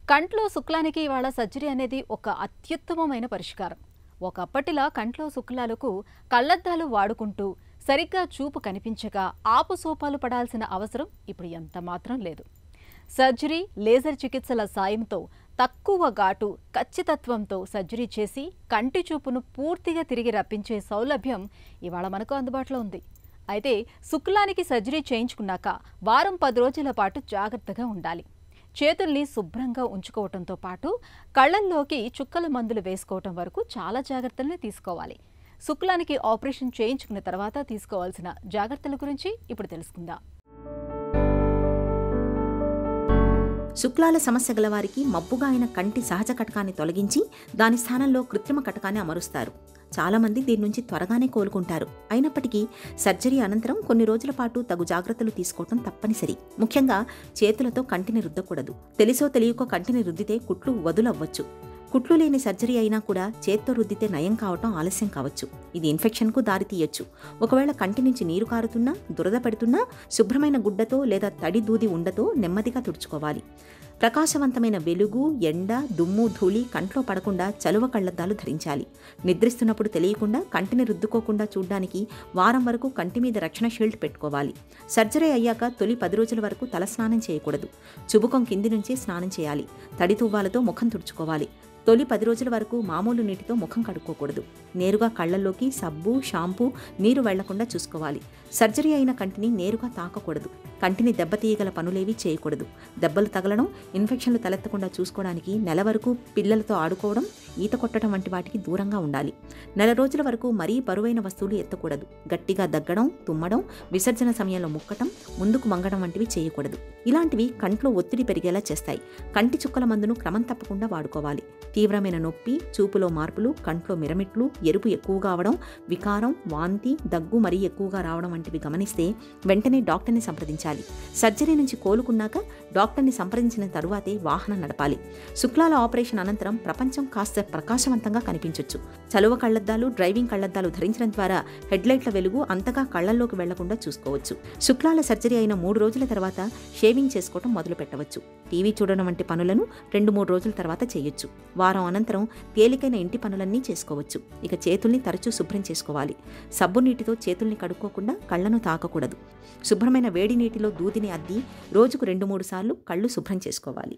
కంట్లో శుక్లానికి ఇవాళ సర్జరీ అనేది ఒక అత్యుత్తమమైన పరిష్కారం. ఒకప్పటిలా కంట్లో శుక్లాలకు కళ్లద్దాలు వాడుకుంటూ సరిగ్గా చూపు కనిపించక ఆపుసోపాలు పడాల్సిన అవసరం ఇప్పుడు ఎంత మాత్రం లేదు. సర్జరీ, లేజర్ చికిత్సల సాయంతో తక్కువ ఘాటు, ఖచ్చితత్వంతో సర్జరీ చేసి కంటి చూపును పూర్తిగా తిరిగి రప్పించే సౌలభ్యం ఇవాళ మనకు అందుబాటులో ఉంది. అయితే శుక్లానికి సర్జరీ చేయించుకున్నాక వారం 10 రోజుల పాటు జాగ్రత్తగా ఉండాలి. చేతుల్ని శుభ్రంగా ఉంచుకోవటంతో పాటు కళ్లల్లోకి చుక్కల మందులు వేసుకోవటం వరకు చాలా జాగ్రత్తల్ని తీసుకోవాలి. శుక్లానికి ఆపరేషన్ చేయించుకున్న తర్వాత తీసుకోవాల్సిన జాగ్రత్తల గురించి ఇప్పుడు తెలుసుకుందాం. శుక్లాల సమస్య గలవారికి మబ్బుగా అయిన కంటి సహజ కటకాన్ని తొలగించి దాని స్థానంలో కృత్రిమ కటకాన్ని అమరుస్తారు. చాలామంది దీని నుంచి త్వరగానే కోలుకుంటారు. అయినప్పటికీ సర్జరీ అనంతరం కొన్ని రోజుల పాటు తగు జాగ్రత్తలు తీసుకోవటం తప్పనిసరి. ముఖ్యంగా చేతులతో కంటిని రుద్దకూడదు. తెలిసో తెలియకో కంటిని రుద్దితే కుట్లు వదులవ్వచ్చు. కుట్లు లేని సర్జరీ అయినా కూడా చేత్తో రుద్దితే నయం కావటం ఆలస్యం కావచ్చు. ఇది ఇన్ఫెక్షన్కు దారితీయొచ్చు. ఒకవేళ కంటి నుంచి నీరు కారుతున్నా, దురద పెడుతున్నా శుభ్రమైన గుడ్డతో లేదా తడి దూది ఉండతో నెమ్మదిగా తుడుచుకోవాలి. ప్రకాశవంతమైన వెలుగు, ఎండ, దుమ్ము, ధూళి కంట్లో పడకుండా చలువ కళ్లద్దాలు ధరించాలి. నిద్రిస్తున్నప్పుడు తెలియకుండా కంటిని రుద్దుకోకుండా చూడ్డానికి వారం వరకు కంటి మీద రక్షణ షీల్డ్ పెట్టుకోవాలి. సర్జరీ అయ్యాక తొలి 10 రోజుల వరకు తలస్నానం చేయకూడదు. చుబుకం కింది నుంచే స్నానం చేయాలి. తడి తువ్వాలతో ముఖం తుడుచుకోవాలి. తొలి 10 రోజుల వరకు మామూలు నీటితో ముఖం కడుక్కోకూడదు. నేరుగా కళ్లల్లోకి సబ్బు, షాంపూ, నీరు వెళ్లకుండా చూసుకోవాలి. సర్జరీ అయిన కంటిని నేరుగా తాకకూడదు. కంటిని దెబ్బతీయగల పనులేవీ చేయకూడదు. దెబ్బలు తగలడం, ఇన్ఫెక్షన్లు తలెత్తకుండా చూసుకోవడానికి నెల వరకు పిల్లలతో ఆడుకోవడం, ఈత కొట్టడం వంటి వాటికి దూరంగా ఉండాలి. నెల రోజుల వరకు మరీ బరువైన వస్తువులు ఎత్తకూడదు. గట్టిగా దగ్గడం, తుమ్మడం, విసర్జన సమయంలో ముక్కటం, ముందుకు మంగడం వంటివి చేయకూడదు. ఇలాంటివి కంట్లో ఒత్తిడి పెరిగేలా చేస్తాయి. కంటి చుక్కల మందును క్రమం తప్పకుండా వాడుకోవాలి. తీవ్రమైన నొప్పి, చూపులో మార్పులు, కంట్లో మిరమిట్లు, ఎరుపు ఎక్కువగా అవడం, వికారం, వాంతి, దగ్గు మరీ ఎక్కువగా రావడం వంటివి గమనిస్తే వెంటనే డాక్టర్ని సంప్రదించాలి. సర్జరీ నుంచి కోలుకున్నాక డాక్టర్ని సంప్రదించిన తరువాతే వాహనం నడపాలి. శుక్లాల ఆపరేషన్ అనంతరం ప్రపంచం కాస్త ప్రకాశవంతంగా కనిపించొచ్చు. చలువ కళ్లద్దాలు, డ్రైవింగ్ కళ్లద్దాలు ధరించడం ద్వారా హెడ్లైట్ల వెలుగు అంతగా కళ్లల్లోకి వెళ్లకుండా చూసుకోవచ్చు. శుక్లాల సర్జరీ అయిన 3 రోజుల తర్వాత షేవింగ్ చేసుకోవడం మొదలు పెట్టవచ్చు. టీవీ చూడడం వంటి పనులను 2-3 రోజుల తర్వాత చేయొచ్చు. వారం అనంతరం తేలికైన ఇంటి పనులన్నీ చేసుకోవచ్చు. ఇక చేతుల్ని తరచూ శుభ్రం చేసుకోవాలి. సబ్బు నీటితో చేతుల్ని కడుక్కోకుండా కళ్లను తాకకూడదు. శుభ్రమైన వేడి నీటిలో దూదిని అద్ది రోజుకు 2-3 సార్లు కళ్ళు శుభ్రం చేసుకోవాలి.